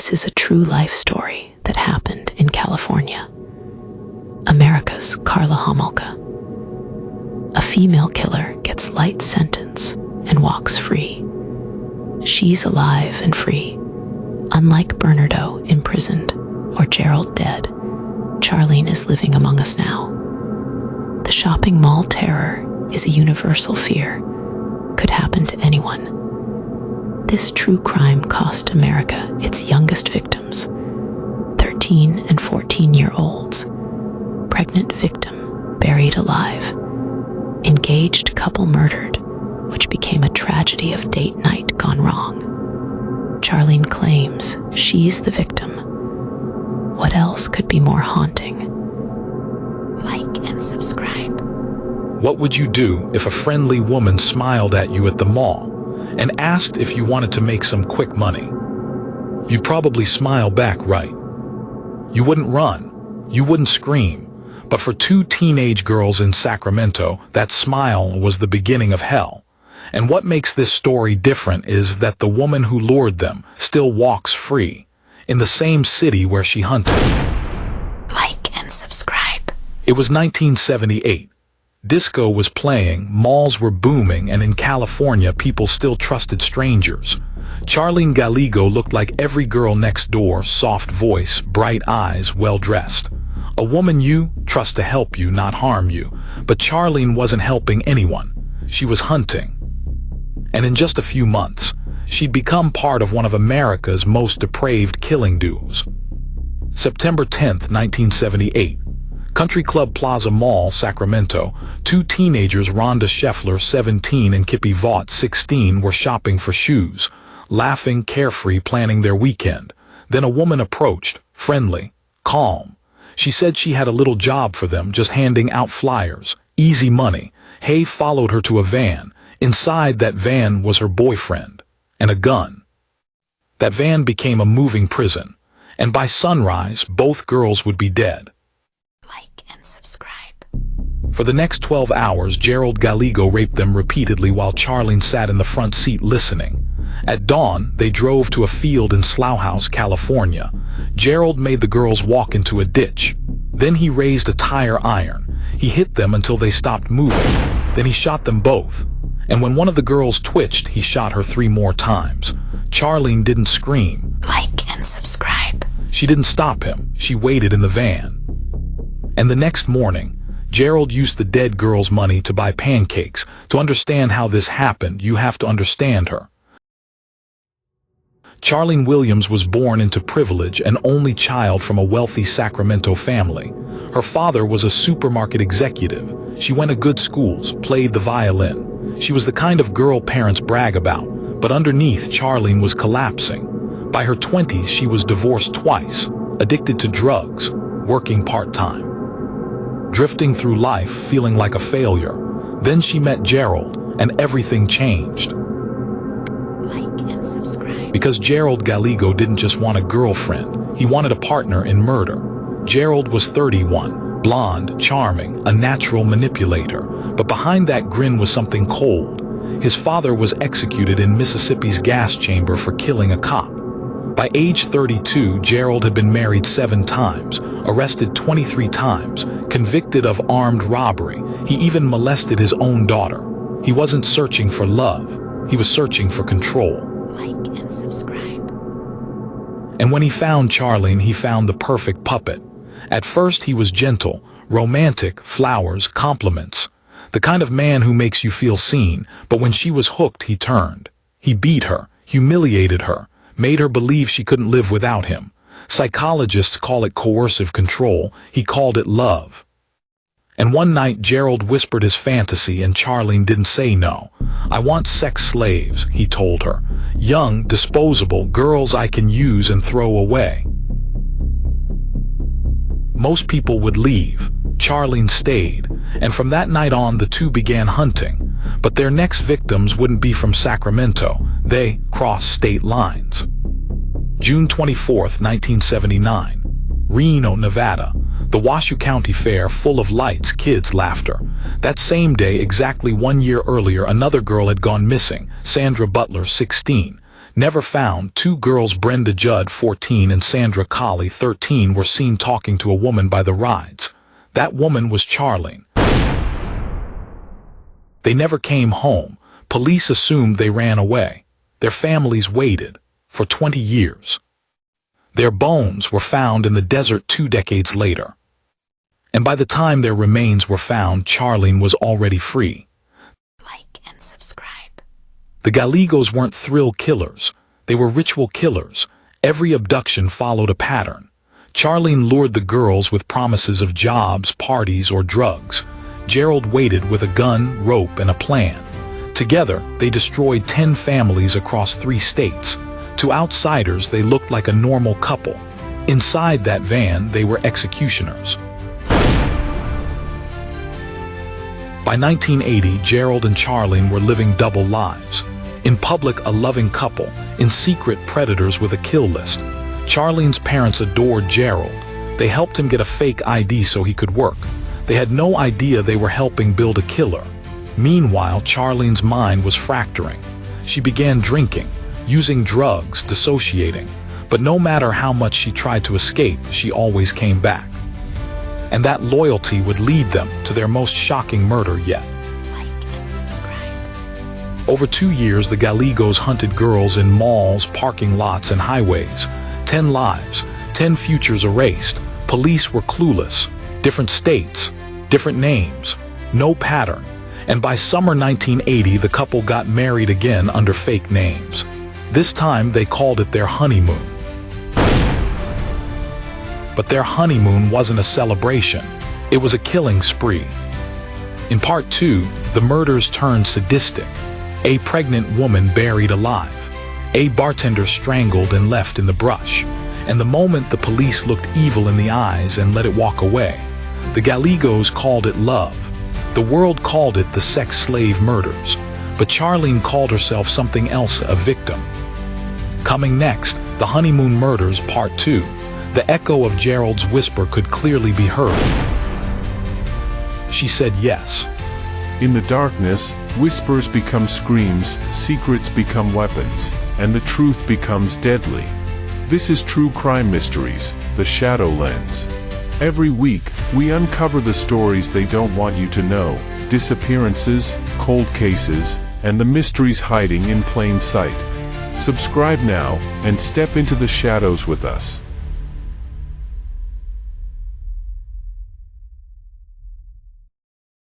This is a true life story that happened in California. America's Karla Homolka. A female killer gets light sentence and walks free. She's alive and free. Unlike Bernardo imprisoned or Gerald dead, Charlene is living among us now. The shopping mall terror is a universal fear. Could happen to anyone. This true crime cost America its youngest victims, 13 and 14-year-olds, pregnant victim buried alive, engaged couple murdered, which became a tragedy of date night gone wrong. Charlene claims she's the victim. What else could be more haunting? Like and subscribe. What would you do if a friendly woman smiled at you at the mall and asked if you wanted to make some quick money? You'd probably smile back, right? You wouldn't run. You wouldn't scream. But for two teenage girls in Sacramento, that smile was the beginning of hell. And what makes this story different is that the woman who lured them still walks free in the same city where she hunted. Like and subscribe. It was 1978. Disco was playing, malls were booming, and in California people still trusted strangers. Charlene Gallego looked like every girl next door, soft voice, bright eyes, well-dressed. A woman you trust to help you, not harm you. But Charlene wasn't helping anyone. She was hunting. And in just a few months, she'd become part of one of America's most depraved killing duos. September 10th, 1978. Country Club Plaza Mall, Sacramento. Two teenagers, Rhonda Scheffler, 17, and Kippy Vaught, 16, were shopping for shoes, laughing, carefree, planning their weekend. Then a woman approached, friendly, calm. She said she had a little job for them, just handing out flyers, easy money. Hay followed her to a van. Inside that van was her boyfriend and a gun. That van became a moving prison, and by sunrise, both girls would be dead. Like and subscribe. For the next 12 hours, Gerald Gallego raped them repeatedly while Charlene sat in the front seat listening. At dawn, they drove to a field in Sloughhouse, California. Gerald made the girls walk into a ditch. Then he raised a tire iron. He hit them until they stopped moving. Then he shot them both. And when one of the girls twitched, he shot her 3 more times. Charlene didn't scream. Like and subscribe. She didn't stop him. She waited in the van. And the next morning, Gerald used the dead girl's money to buy pancakes. To understand how this happened, you have to understand her. Charlene Williams was born into privilege, an only child from a wealthy Sacramento family. Her father was a supermarket executive. She went to good schools, played the violin. She was the kind of girl parents brag about, but underneath, Charlene was collapsing. By her 20s, she was divorced twice, addicted to drugs, working part-time, drifting through life feeling like a failure. Then she met Gerald, and everything changed. Like and subscribe. Because Gerald Gallego didn't just want a girlfriend, he wanted a partner in murder. Gerald was 31, blonde, charming, a natural manipulator. But behind that grin was something cold. His father was executed in Mississippi's gas chamber for killing a cop. By age 32, Gerald had been married 7 times, arrested 23 times, convicted of armed robbery. He even molested his own daughter. He wasn't searching for love. He was searching for control. Like and subscribe. And when he found Charlene, he found the perfect puppet. At first, he was gentle, romantic, flowers, compliments. The kind of man who makes you feel seen, but when she was hooked, he turned. He beat her, humiliated her, made her believe she couldn't live without him. Psychologists call it coercive control. He called it love. And one night, Gerald whispered his fantasy, and Charlene didn't say no. "I want sex slaves," he told her. "Young, disposable, girls I can use and throw away." Most people would leave. Charlene stayed, and from that night on, the two began hunting. But their next victims wouldn't be from Sacramento. They crossed state lines. June 24th, 1979. Reno, Nevada. The Washoe County Fair, full of lights, kids, laughter. That same day, exactly 1 year earlier, another girl had gone missing, Sandra Butler, 16. Never found, two girls, Brenda Judd, 14, and Sandra Colley, 13, were seen talking to a woman by the rides. That woman was Charlene. They never came home. Police assumed they ran away. Their families waited for 20 years. Their bones were found in the desert 2 decades later. And by the time their remains were found, Charlene was already free. Like and subscribe. The Gallegos weren't thrill killers. They were ritual killers. Every abduction followed a pattern. Charlene lured the girls with promises of jobs, parties, or drugs. Gerald waited with a gun, rope, and a plan. Together, they destroyed 10 families across 3 states. To outsiders, they looked like a normal couple. Inside that van, they were executioners. By 1980, Gerald and Charlene were living double lives. In public, a loving couple. In secret, predators with a kill list. Charlene's parents adored Gerald. They helped him get a fake ID so he could work. They had no idea they were helping build a killer. Meanwhile, Charlene's mind was fracturing. She began drinking, using drugs, dissociating. But no matter how much she tried to escape, she always came back. And that loyalty would lead them to their most shocking murder yet. Like and subscribe. Over 2 years, the Gallegos hunted girls in malls, parking lots, and highways. 10 lives, 10 futures erased. Police were clueless. Different states, different names, no pattern. And by summer 1980, the couple got married again under fake names. This time, they called it their honeymoon. But their honeymoon wasn't a celebration. It was a killing spree. In part 2, the murders turned sadistic. A pregnant woman buried alive. A bartender strangled and left in the brush. And the moment the police looked evil in the eyes and let it walk away, the Gallegos called it love. The world called it the sex slave murders. But Charlene called herself something else, a victim. Coming next, the honeymoon murders, part 2. The echo of Gerald's whisper could clearly be heard. She said yes. In the darkness, whispers become screams, secrets become weapons, and the truth becomes deadly. This is True Crime Mysteries, The Shadow Lens. Every week, we uncover the stories they don't want you to know, disappearances, cold cases, and the mysteries hiding in plain sight. Subscribe now, and step into the shadows with us.